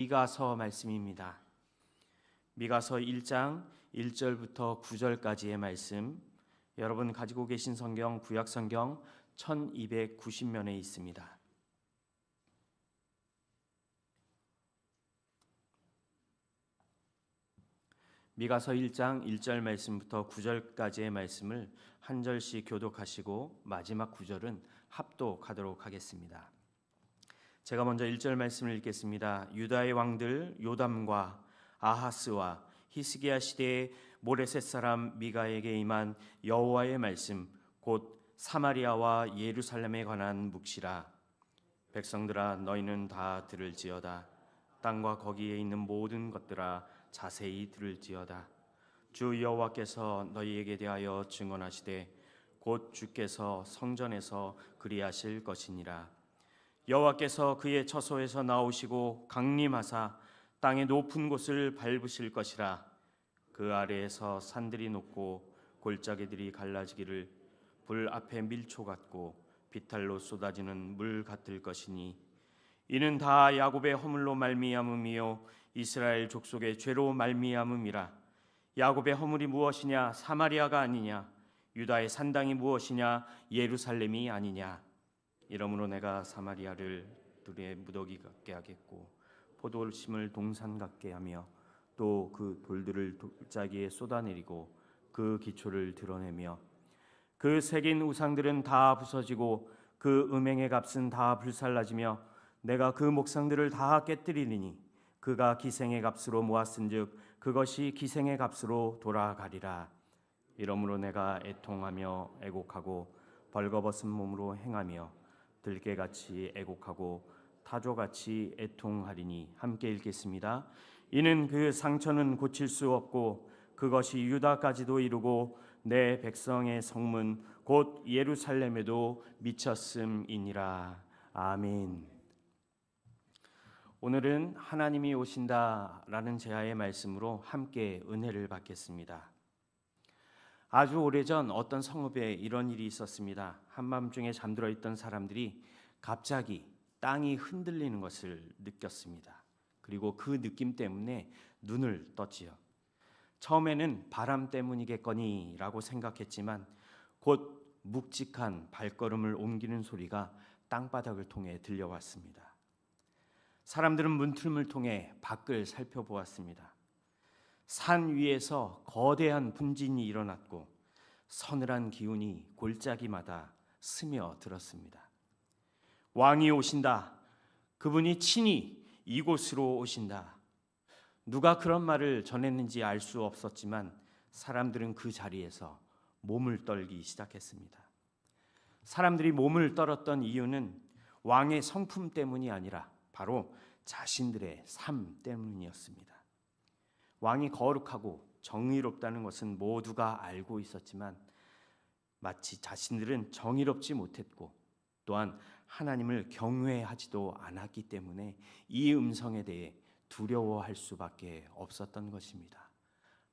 미가서 말씀입니다. 미가서 1장 1절부터 9절까지의 말씀, 여러분 가지고 계신 성경 구약 성경 1290면에 있습니다. 미가서 1장 1절 말씀부터 9절까지의 말씀을 한 절씩 교독하시고 마지막 9절은 합독하도록 하겠습니다. 제가 먼저 1절 말씀을 읽겠습니다. 유다의 왕들 요담과 아하스와 히스기야 시대의 모레셋 사람 미가에게 임한 여호와의 말씀, 곧 사마리아와 예루살렘에 관한 묵시라. 백성들아, 너희는 다 들을지어다. 땅과 거기에 있는 모든 것들아, 자세히 들을지어다. 주 여호와께서 너희에게 대하여 증언하시되 곧 주께서 성전에서 그리하실 것이니라. 여호와께서 그의 처소에서 나오시고 강림하사 땅의 높은 곳을 밟으실 것이라. 그 아래에서 산들이 높고 골짜기들이 갈라지기를 불 앞에 밀초 같고 비탈로 쏟아지는 물 같을 것이니 이는 다 야곱의 허물로 말미암음이요 이스라엘 족속의 죄로 말미암음이라. 야곱의 허물이 무엇이냐? 사마리아가 아니냐? 유다의 산당이 무엇이냐? 예루살렘이 아니냐? 이러므로 내가 사마리아를 들의 무더기 같게 하겠고 포도심을 동산 같게 하며 또 그 돌들을 돌짜기에 쏟아내리고 그 기초를 드러내며 그 새긴 우상들은 다 부서지고 그 음행의 값은 다 불살라지며 내가 그 목상들을 다 깨뜨리리니 그가 기생의 값으로 모았은즉 그것이 기생의 값으로 돌아가리라. 이러므로 내가 애통하며 애곡하고 벌거벗은 몸으로 행하며 들깨같이 애곡하고 타조같이 애통하리니. 함께 읽겠습니다. 이는 그 상처는 고칠 수 없고 그것이 유다까지도 이르고 내 백성의 성문 곧 예루살렘에도 미쳤음이니라. 아멘. 오늘은 하나님이 오신다라는 제야의 말씀으로 함께 은혜를 받겠습니다. 아주 오래전 어떤 성읍에 이런 일이 있었습니다. 한밤중에 잠들어 있던 사람들이 갑자기 땅이 흔들리는 것을 느꼈습니다. 그리고 그 느낌 때문에 눈을 떴지요. 처음에는 바람 때문이겠거니라고 생각했지만 곧 묵직한 발걸음을 옮기는 소리가 땅바닥을 통해 들려왔습니다. 사람들은 문틈을 통해 밖을 살펴보았습니다. 산 위에서 거대한 분진이 일어났고 서늘한 기운이 골짜기마다 스며들었습니다. 왕이 오신다. 그분이 친히 이곳으로 오신다. 누가 그런 말을 전했는지 알 수 없었지만 사람들은 그 자리에서 몸을 떨기 시작했습니다. 사람들이 몸을 떨었던 이유는 왕의 성품 때문이 아니라 바로 자신들의 삶 때문이었습니다. 왕이 거룩하고 정의롭다는 것은 모두가 알고 있었지만 마치 자신들은 정의롭지 못했고 또한 하나님을 경외하지도 않았기 때문에 이 음성에 대해 두려워할 수밖에 없었던 것입니다.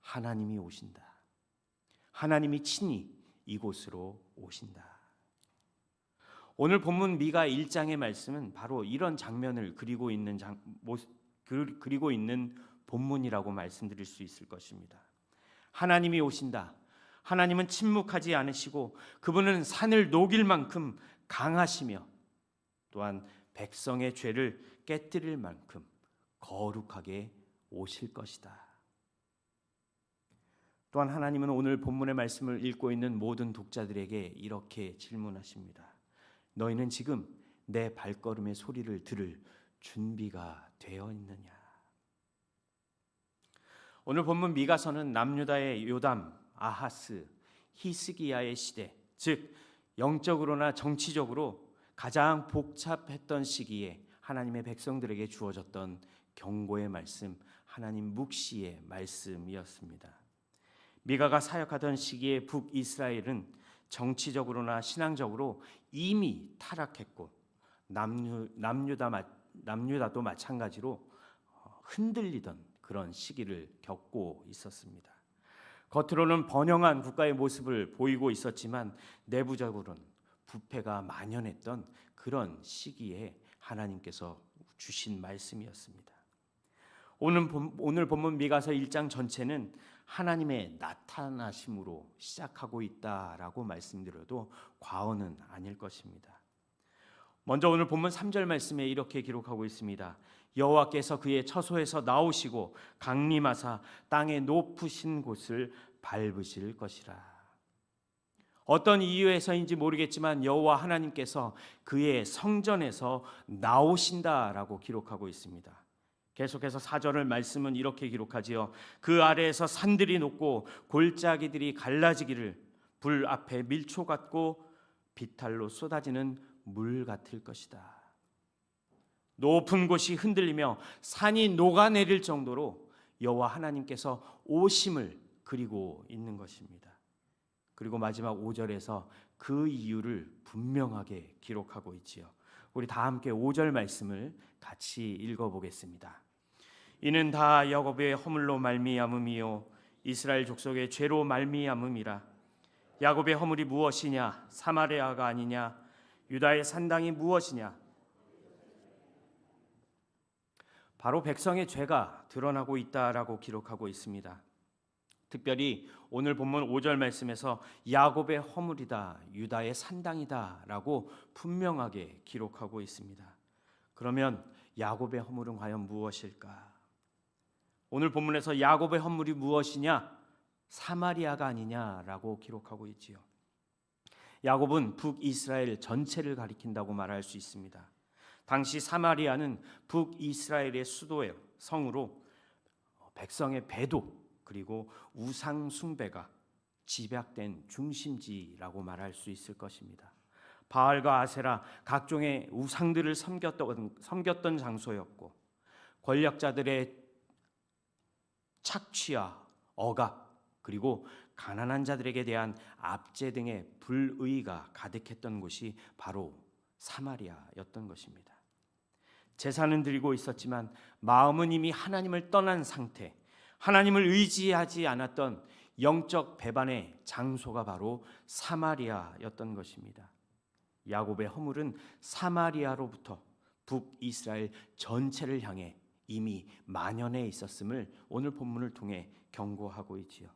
하나님이 오신다. 하나님이 친히 이곳으로 오신다. 오늘 본문 미가 1장의 말씀은 바로 이런 장면을 그리고 있는 본문이라고 말씀드릴 수 있을 것입니다. 하나님이 오신다. 하나님은 침묵하지 않으시고 그분은 산을 녹일 만큼 강하시며 또한 백성의 죄를 깨뜨릴 만큼 거룩하게 오실 것이다. 또한 하나님은 오늘 본문의 말씀을 읽고 있는 모든 독자들에게 이렇게 질문하십니다. 너희는 지금 내 발걸음의 소리를 들을 준비가 되어 있느냐? 오늘 본문 미가서는 남유다의 요담, 아하스, 히스기야의 시대, 즉 영적으로나 정치적으로 가장 복잡했던 시기에 하나님의 백성들에게 주어졌던 경고의 말씀, 하나님 묵시의 말씀이었습니다. 미가가 사역하던 시기에 북이스라엘은 정치적으로나 신앙적으로 이미 타락했고 남유다도 마찬가지로 흔들리던 그런 시기를 겪고 있었습니다. 겉으로는 번영한 국가의 모습을 보이고 있었지만 내부적으로는 부패가 만연했던 그런 시기에 하나님께서 주신 말씀이었습니다. 오늘 본문 미가서 1장 전체는 하나님의 나타나심으로 시작하고 있다라고 말씀드려도 과언은 아닐 것입니다. 먼저 오늘 본문 3절 말씀에 이렇게 기록하고 있습니다. 여호와께서 그의 처소에서 나오시고 강림하사 땅의 높으신 곳을 밟으실 것이라. 어떤 이유에서인지 모르겠지만 여호와 하나님께서 그의 성전에서 나오신다라고 기록하고 있습니다. 계속해서 4절을 말씀은 이렇게 기록하지요. 그 아래에서 산들이 녹고 골짜기들이 갈라지기를 불 앞에 밀초 같고 비탈로 쏟아지는 물 같을 것이다. 높은 곳이 흔들리며 산이 녹아내릴 정도로 여호와 하나님께서 오심을 그리고 있는 것입니다. 그리고 마지막 5절에서 그 이유를 분명하게 기록하고 있지요. 우리 다 함께 5절 말씀을 같이 읽어보겠습니다. 이는 다 야곱의 허물로 말미암음이요 이스라엘 족속의 죄로 말미암음이라. 야곱의 허물이 무엇이냐? 사마리아가 아니냐? 유다의 산당이 무엇이냐? 바로 백성의 죄가 드러나고 있다라고 기록하고 있습니다. 특별히 오늘 본문 5절 말씀에서 야곱의 허물이다, 유다의 산당이다라고 분명하게 기록하고 있습니다. 그러면 야곱의 허물은 과연 무엇일까? 오늘 본문에서 야곱의 허물이 무엇이냐? 사마리아가 아니냐라고 기록하고 있지요. 야곱은 북이스라엘 전체를 가리킨다고 말할 수 있습니다. 당시 사마리아는 북이스라엘의 수도예요. 성으로 백성의 배도 그리고 우상 숭배가 집약된 중심지라고 말할 수 있을 것입니다. 바알과 아세라 각종의 우상들을 섬겼던 장소였고 권력자들의 착취와 억압 그리고 가난한 자들에게 대한 압제 등의 불의가 가득했던 곳이 바로 사마리아였던 것입니다. 제사는 드리고 있었지만 마음은 이미 하나님을 떠난 상태, 하나님을 의지하지 않았던 영적 배반의 장소가 바로 사마리아였던 것입니다. 야곱의 허물은 사마리아로부터 북이스라엘 전체를 향해 이미 만연해 있었음을 오늘 본문을 통해 경고하고 있지요.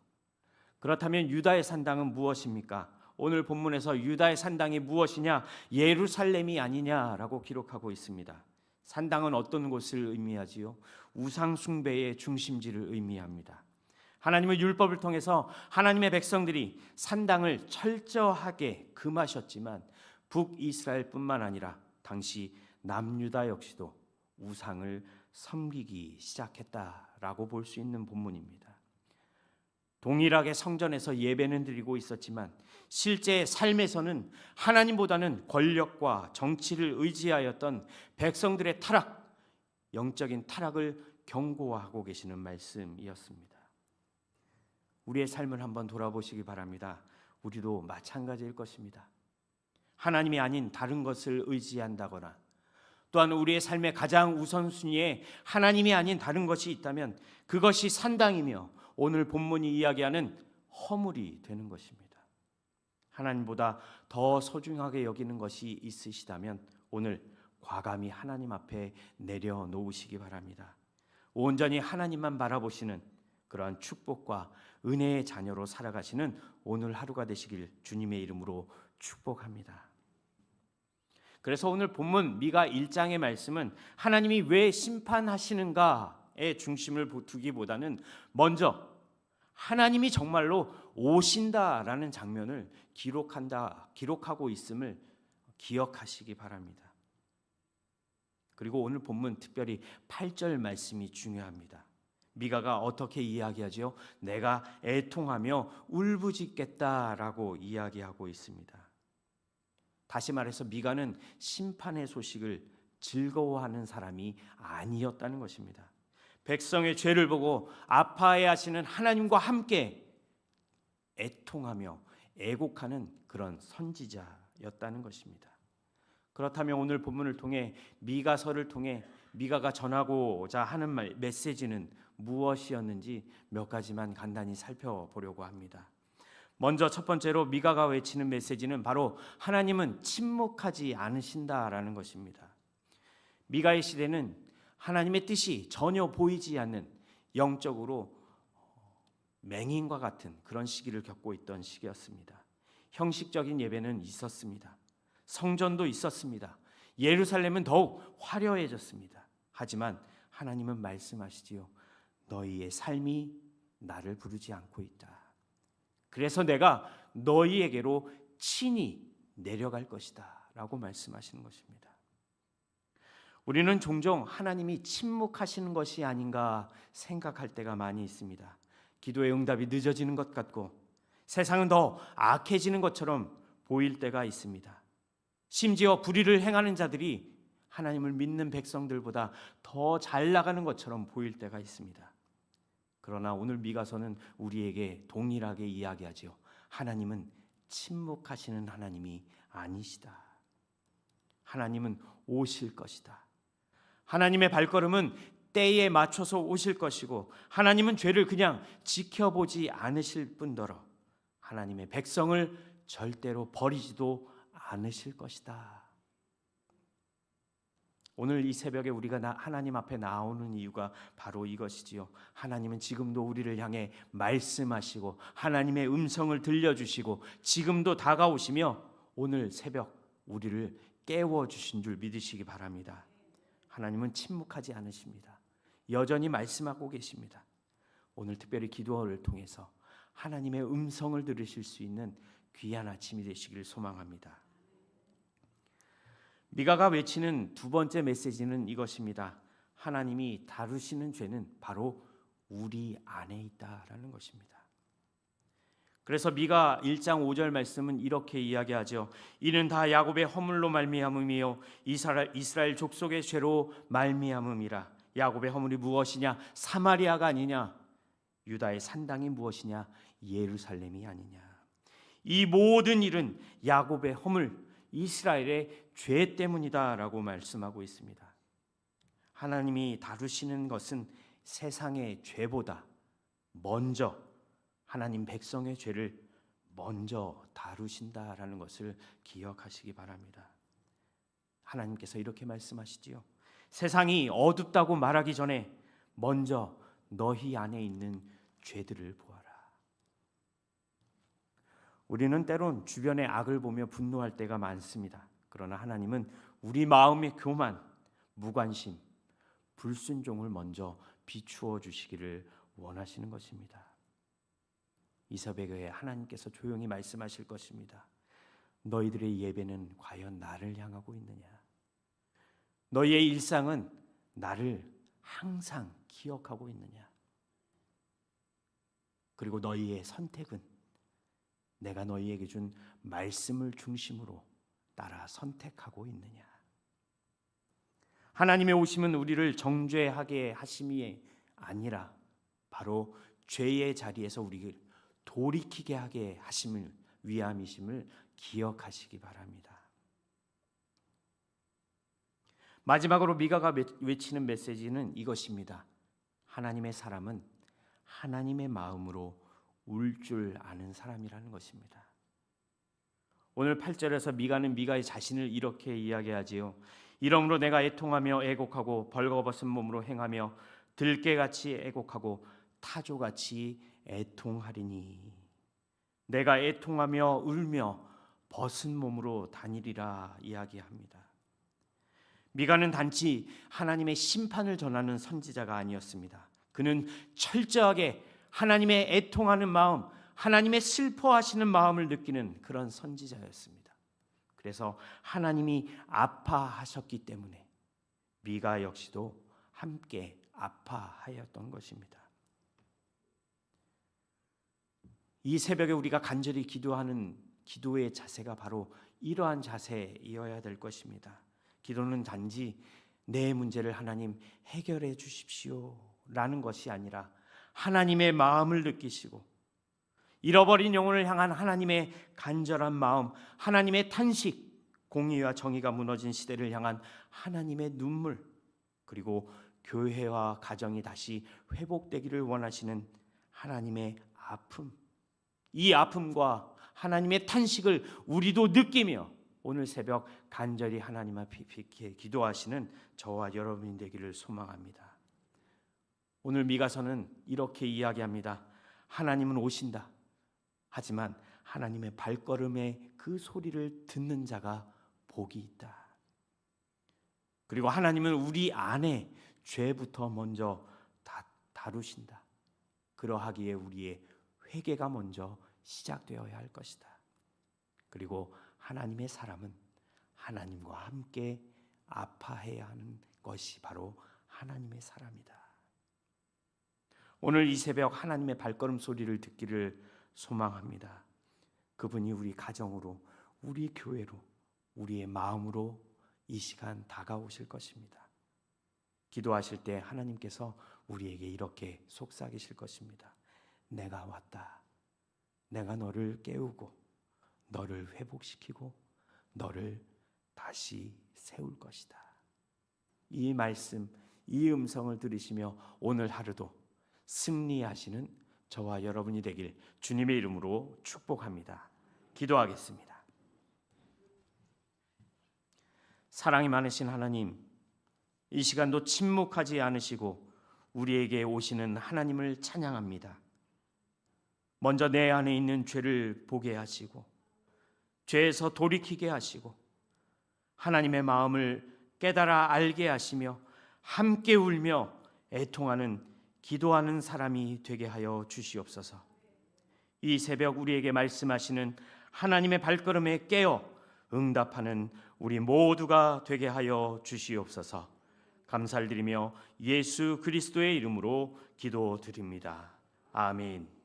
그렇다면 유다의 산당은 무엇입니까? 오늘 본문에서 유다의 산당이 무엇이냐? 예루살렘이 아니냐라고 기록하고 있습니다. 산당은 어떤 곳을 의미하지요? 우상 숭배의 중심지를 의미합니다. 하나님의 율법을 통해서 하나님의 백성들이 산당을 철저하게 금하셨지만 북이스라엘뿐만 아니라 당시 남유다 역시도 우상을 섬기기 시작했다라고 볼 수 있는 본문입니다. 동일하게 성전에서 예배는 드리고 있었지만 실제 삶에서는 하나님보다는 권력과 정치를 의지하였던 백성들의 타락, 영적인 타락을 경고하고 계시는 말씀이었습니다. 우리의 삶을 한번 돌아보시기 바랍니다. 우리도 마찬가지일 것입니다. 하나님이 아닌 다른 것을 의지한다거나 또한 우리의 삶의 가장 우선순위에 하나님이 아닌 다른 것이 있다면 그것이 산당이며 오늘 본문이 이야기하는 허물이 되는 것입니다. 하나님보다 더 소중하게 여기는 것이 있으시다면 오늘 과감히 하나님 앞에 내려놓으시기 바랍니다. 온전히 하나님만 바라보시는 그러한 축복과 은혜의 자녀로 살아가시는 오늘 하루가 되시길 주님의 이름으로 축복합니다. 그래서 오늘 본문 미가 1장의 말씀은 하나님이 왜 심판하시는가에 중심을 두기보다는 먼저 하나님이 정말로 오신다라는 장면을 기록하고 있음을 기억하시기 바랍니다. 그리고 오늘 본문 특별히 8절 말씀이 중요합니다. 미가가 어떻게 이야기하죠? 내가 애통하며 울부짖겠다라고 이야기하고 있습니다. 다시 말해서 미가는 심판의 소식을 즐거워하는 사람이 아니었다는 것입니다. 백성의 죄를 보고 아파해 하시는 하나님과 함께 애통하며 애곡하는 그런 선지자였다는 것입니다. 그렇다면 오늘 본문을 통해 미가서를 통해 미가가 전하고자 하는 메시지는 무엇이었는지 몇 가지만 간단히 살펴보려고 합니다. 먼저 첫 번째로 미가가 외치는 메시지는 바로 하나님은 침묵하지 않으신다라는 것입니다. 미가의 시대는 하나님의 뜻이 전혀 보이지 않는 영적으로 맹인과 같은 그런 시기를 겪고 있던 시기였습니다. 형식적인 예배는 있었습니다. 성전도 있었습니다. 예루살렘은 더욱 화려해졌습니다. 하지만 하나님은 말씀하시지요. 너희의 삶이 나를 부르지 않고 있다. 그래서 내가 너희에게로 친히 내려갈 것이다 라고 말씀하시는 것입니다. 우리는 종종 하나님이 침묵하시는 것이 아닌가 생각할 때가 많이 있습니다. 기도의 응답이 늦어지는 것 같고 세상은 더 악해지는 것처럼 보일 때가 있습니다. 심지어 불의를 행하는 자들이 하나님을 믿는 백성들보다 더 잘 나가는 것처럼 보일 때가 있습니다. 그러나 오늘 미가서는 우리에게 동일하게 이야기하지요. 하나님은 침묵하시는 하나님이 아니시다. 하나님은 오실 것이다. 하나님의 발걸음은 때에 맞춰서 오실 것이고 하나님은 죄를 그냥 지켜보지 않으실 뿐더러 하나님의 백성을 절대로 버리지도 않으실 것이다. 오늘 이 새벽에 우리가 하나님 앞에 나오는 이유가 바로 이것이지요. 하나님은 지금도 우리를 향해 말씀하시고 하나님의 음성을 들려주시고 지금도 다가오시며 오늘 새벽 우리를 깨워주신 줄 믿으시기 바랍니다. 하나님은 침묵하지 않으십니다. 여전히 말씀하고 계십니다. 오늘 특별히 기도를 통해서 하나님의 음성을 들으실 수 있는 귀한 아침이 되시기를 소망합니다. 미가가 외치는 두 번째 메시지는 이것입니다. 하나님이 다루시는 죄는 바로 우리 안에 있다라는 것입니다. 그래서 미가 1장 5절 말씀은 이렇게 이야기하죠. 이는 다 야곱의 허물로 말미암음이요 이스라엘 족속의 죄로 말미암음이라. 야곱의 허물이 무엇이냐? 사마리아가 아니냐? 유다의 산당이 무엇이냐? 예루살렘이 아니냐? 이 모든 일은 야곱의 허물, 이스라엘의 죄 때문이다라고 말씀하고 있습니다. 하나님이 다루시는 것은 세상의 죄보다 먼저 하나님 백성의 죄를 먼저 다루신다라는 것을 기억하시기 바랍니다. 하나님께서 이렇게 말씀하시지요. 세상이 어둡다고 말하기 전에 먼저 너희 안에 있는 죄들을 보아라. 우리는 때론 주변의 악을 보며 분노할 때가 많습니다. 그러나 하나님은 우리 마음의 교만, 무관심, 불순종을 먼저 비추어 주시기를 원하시는 것입니다. 이 새벽에 하나님께서 조용히 말씀하실 것입니다. 너희들의 예배는 과연 나를 향하고 있느냐? 너희의 일상은 나를 항상 기억하고 있느냐? 그리고 너희의 선택은 내가 너희에게 준 말씀을 중심으로 따라 선택하고 있느냐? 하나님의 오심은 우리를 정죄하게 하심이 아니라 바로 죄의 자리에서 우리를 돌이키게 하게 하심을 위함이심을 기억하시기 바랍니다. 마지막으로 미가가 외치는 메시지는 이것입니다. 하나님의 사람은 하나님의 마음으로 울 줄 아는 사람이라는 것입니다. 오늘 8절에서 미가는 미가의 자신을 이렇게 이야기하지요. 이러므로 내가 애통하며 애곡하고 벌거벗은 몸으로 행하며 들깨같이 애곡하고 타조같이 애통하리니 내가 애통하며 울며 벗은 몸으로 다니리라 이야기합니다. 미가는 단지 하나님의 심판을 전하는 선지자가 아니었습니다. 그는 철저하게 하나님의 애통하는 마음, 하나님의 슬퍼하시는 마음을 느끼는 그런 선지자였습니다. 그래서 하나님이 아파하셨기 때문에 미가 역시도 함께 아파하였던 것입니다. 이 새벽에 우리가 간절히 기도하는 기도의 자세가 바로 이러한 자세이어야 될 것입니다. 기도는 단지 내 문제를 하나님 해결해 주십시오 라는 것이 아니라 하나님의 마음을 느끼시고 잃어버린 영혼을 향한 하나님의 간절한 마음, 하나님의 탄식, 공의와 정의가 무너진 시대를 향한 하나님의 눈물, 그리고 교회와 가정이 다시 회복되기를 원하시는 하나님의 아픔, 이 아픔과 하나님의 탄식을 우리도 느끼며 오늘 새벽 간절히 하나님 앞에 기도하시는 저와 여러분이 되기를 소망합니다. 오늘 미가서는 이렇게 이야기합니다. 하나님은 오신다. 하지만 하나님의 발걸음의 그 소리를 듣는 자가 복이 있다. 그리고 하나님은 우리 안에 죄부터 먼저 다루신다. 그러하기에 우리의 회개가 먼저 시작되어야 할 것이다. 그리고 하나님의 사람은 하나님과 함께 아파해야 하는 것이 바로 하나님의 사람이다. 오늘 이 새벽 하나님의 발걸음 소리를 듣기를 소망합니다. 그분이 우리 가정으로, 우리 교회로, 우리의 마음으로 이 시간 다가오실 것입니다. 기도하실 때 하나님께서 우리에게 이렇게 속삭이실 것입니다. 내가 왔다. 내가 너를 깨우고 너를 회복시키고 너를 다시 세울 것이다. 이 말씀, 이 음성을 들으시며 오늘 하루도 승리하시는 저와 여러분이 되길 주님의 이름으로 축복합니다. 기도하겠습니다. 사랑이 많으신 하나님, 이 시간도 침묵하지 않으시고 우리에게 오시는 하나님을 찬양합니다. 먼저 내 안에 있는 죄를 보게 하시고 죄에서 돌이키게 하시고 하나님의 마음을 깨달아 알게 하시며 함께 울며 애통하는 기도하는 사람이 되게 하여 주시옵소서. 이 새벽 우리에게 말씀하시는 하나님의 발걸음에 깨어 응답하는 우리 모두가 되게 하여 주시옵소서. 감사를 드리며 예수 그리스도의 이름으로 기도드립니다. 아멘.